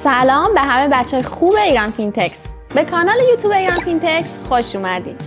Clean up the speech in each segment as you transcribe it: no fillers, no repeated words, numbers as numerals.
سلام به همه بچه خوب ایران فینتکس. به کانال یوتیوب ایران فینتکس خوش اومدید.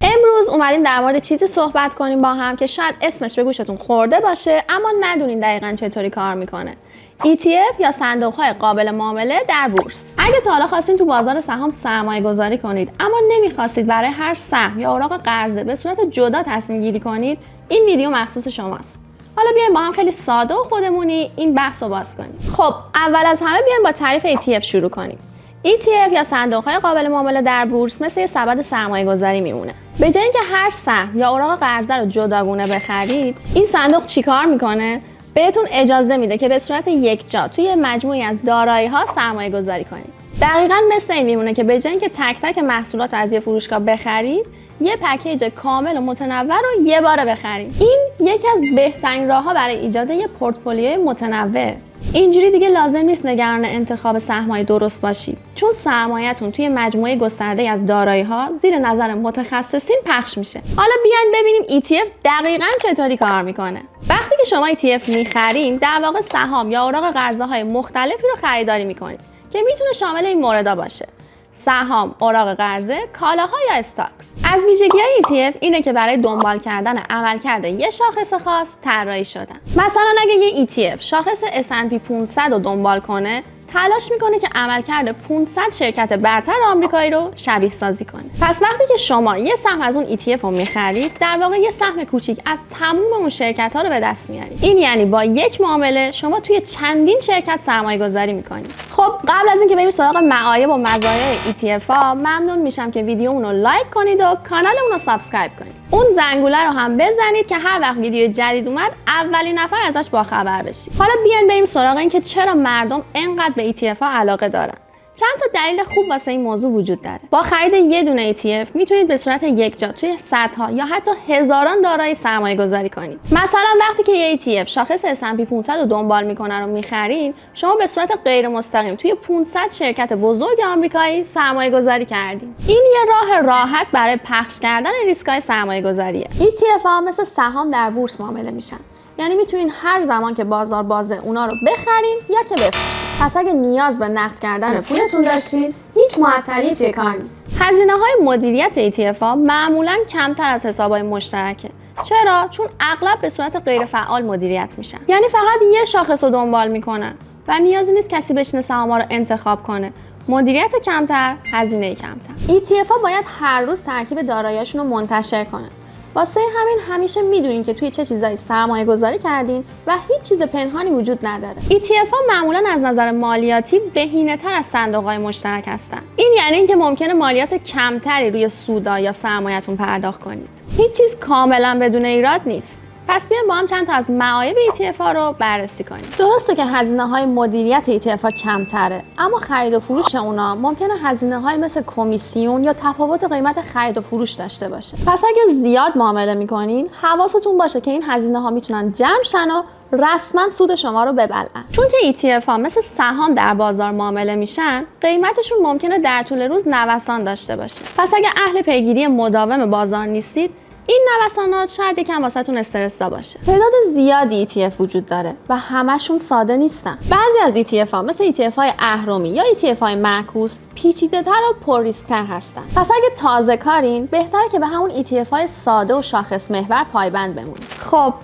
امروز اومدیم در مورد چیزی صحبت کنیم با هم که شاید اسمش به گوشتون خورده باشه اما ندونین دقیقاً چطوری کار میکنه. ETF یا صندوق‌های قابل معامله در بورس. اگه تا حالا خواستین تو بازار سهام سرمایه گذاری کنید اما نمیخواستید برای هر سهم یا اوراق قرضه به صورت جدا تصمیم گیری کنید، این ویدیو مخصوص شماست. حالا بیایم با هم خیلی ساده و خودمونی این بحث رو باز کنیم. خب اول از همه بیایم با تعریف ETF شروع کنیم. ETF یا صندوق‌های قابل معامله در بورس مثل یه سبد سرمایه‌گذاری میمونه. به جای اینکه هر سهم یا اوراق قرضه رو جداگونه بخرید، این صندوق چیکار میکنه؟ بهتون اجازه میده که به صورت یکجا توی مجموعی از دارایی‌ها سرمایه گذاری کنید. دقیقاً مثل این میمونه که به جای اینکه تک تک محصولات از یه فروشگاه بخرید، یه پکیج کامل و متنوع رو یه باره بخرید. این یکی از بهترین راه‌ها برای ایجاد یه پورتفولیوی متنوع. اینجوری دیگه لازم نیست نگران انتخاب سهم‌های درست باشید، چون سرمایه‌تون توی مجموعه گسترده از دارایی‌ها زیر نظر متخصصین پخش میشه. حالا بیاین ببینیم ETF دقیقاً چطوری کار میکنه. وقتی که شما ETF میخرین، در واقع سهام یا اوراق قرضه‌های مختلفی رو خریداری میکنید که میتونه شامل این موردا باشه: سهام، اوراق قرضه، کالاها یا استاکس. از ویژگی‌های ETF اینه که برای دنبال کردن عملکرد یه شاخص خاص طراحی شدن. مثلا اگه یه ETF شاخص S&P 500 رو دنبال کنه، تلاش میکنه که عملکرد 500 شرکت برتر آمریکایی رو شبیه سازی کنه. پس وقتی که شما یه سهم از اون ETF رو میخرید، در واقع یه سهم کوچیک از تموم اون شرکت ها رو به دست میارید. این یعنی با یک معامله شما توی چندین شرکت سرمایه گذاری میکنید. خب قبل از اینکه بریم سراغ معایب و مزایای ETF ها، ممنون میشم که ویدیومون رو لایک کنید و کانالمون رو سابسکرایب کنید. اون زنگوله رو هم بزنید که هر وقت ویدیو جدید اومد اولین نفر ازش باخبر بشید. حالا بیاین بریم سراغ این که چرا مردم اینقدر به ETF ها علاقه دارن. چند تا دلیل خوب واسه این موضوع وجود داره. با خرید یه دونه ETF میتونید به صورت یکجا توی صدها یا حتی هزاران دارایی سرمایه گذاری کنید. مثلا وقتی که یه ETF شاخص S&P 500 رو دنبال میکنه رو میخرین، شما به صورت غیر مستقیم توی 500 شرکت بزرگ آمریکایی سرمایه گذاری کردین. این یه راه راحت برای پخش کردن ریسک‌های سرمایه گذاریه. ETF ها مثل سهام در بورس معامله میشن. یعنی میتونین هر زمان که بازار بازه اونا رو بخرین یا که بفروشین. پس اگه نیاز به نقد کردن پولتون داشتین، هیچ معطلی توی کار نیست. هزینه‌های مدیریت ETF ها معمولاً کمتر از حساب‌های مشترکه. چرا؟ چون اغلب به صورت غیر فعال مدیریت میشن. یعنی فقط یه شاخص رو دنبال میکنن و نیازی نیست کسی بشینه سهام‌ها رو انتخاب کنه. مدیریت کمتر، هزینه کمتر. ETF ها باید هر روز ترکیب دارایی‌هاشون رو منتشر کنن. واسه همین همیشه میدونین که توی چه چیزایی سرمایه گذاری کردین و هیچ چیز پنهانی وجود نداره. ETF ها معمولاً از نظر مالیاتی بهینه‌تر از صندوق‌های مشترک هستن. این یعنی اینکه ممکنه مالیات کمتری روی سودا یا سرمایه‌تون پرداخت کنید. هیچ چیز کاملاً بدون ایراد نیست. پس بیایم با هم چند تا از معایب ETF ها رو بررسی کنیم. درسته که هزینه‌های مدیریت ETF ها کمتره، اما خرید و فروش اونا ممکنه هزینه‌های مثل کمیسیون یا تفاوت قیمت خرید و فروش داشته باشه. پس اگه زیاد معامله می‌کنین، حواستون باشه که این هزینه‌ها میتونن جمع شن و رسما سود شما رو ببلعن. چون که ETF ها مثل سهام در بازار معامله میشن، قیمتشون ممکنه در طول روز نوسان داشته باشه. پس اگه اهل پیگیری مداوم بازار نیستید، این نوسانات شاید یکم واسهتون استرس‌زا باشه. تعداد زیادی ETF وجود داره و همشون ساده نیستن. بعضی از ETF ها مثل ETF های اهرمی یا ETF های معکوس پیچیده‌تر و پر ریسک‌تر هستن. پس اگه تازه کارین، بهتره که به همون ETF های ساده و شاخص محور پایبند بمونید. خب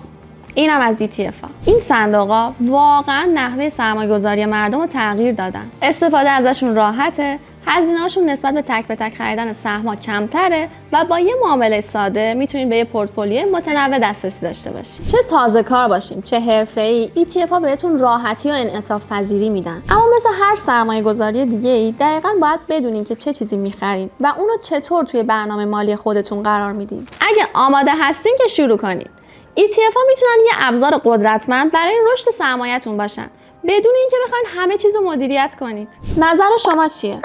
اینم از ETF ها. این صندوق‌ها واقعا نحوه سرمایه‌گذاری مردم رو تغییر دادن. استفاده ازشون راحته، هزینه‌هاشون نسبت به تک خریدن سهم‌ها کمتره و با یه معامله ساده میتونید به یه پورتفولیوی متنوع دسترسی داشته باشید. چه تازه کار باشین، چه حرفه‌ای، ETF ها بهتون راحتی و انعطاف پذیری میدن. اما مثل هر سرمایه‌گذاری دیگه‌ای، دقیقاً باید بدونین که چه چیزی می‌خرین و اونو چطور توی برنامه مالی خودتون قرار میدین. اگه آماده هستین که شروع کنین. ETF ها میتونن یه ابزار قدرتمند برای رشد سرمایه‌تون باشن، بدون اینکه بخواید همه چیز رو مدیریت کنید. نظر شما چیه؟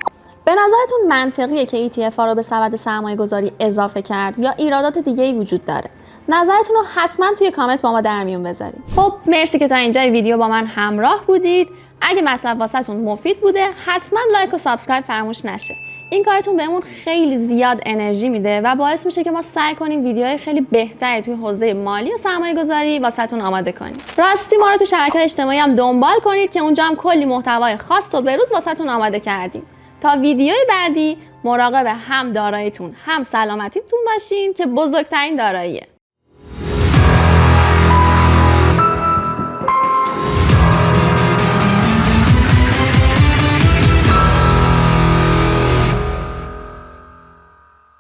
به نظرتون منطقیه که ETF ها رو به سبد سرمایه گذاری اضافه کرد یا ایرادات دیگه‌ای وجود داره؟ نظرتون رو حتما توی کامنت با ما در میون بذارید. خب مرسی که تا اینجای ویدیو با من همراه بودید. اگه مطلب واسهتون مفید بوده، حتما لایک و سابسکرایب فراموش نشه. این کارتون بهمون خیلی زیاد انرژی میده و باعث میشه که ما سعی کنیم ویدیوهای خیلی بهتری توی حوزه مالی و سرمایه‌گذاری واسهتون آماده کنیم. راستی ما رو تو شبکه‌های اجتماعی هم دنبال کنید که اونجا هم کلی محتوای خاص و بروز واسهتون آماده کردیم. تا ویدیوی بعدی مراقب هم داراییتون هم سلامتیتون باشین که بزرگترین داراییه.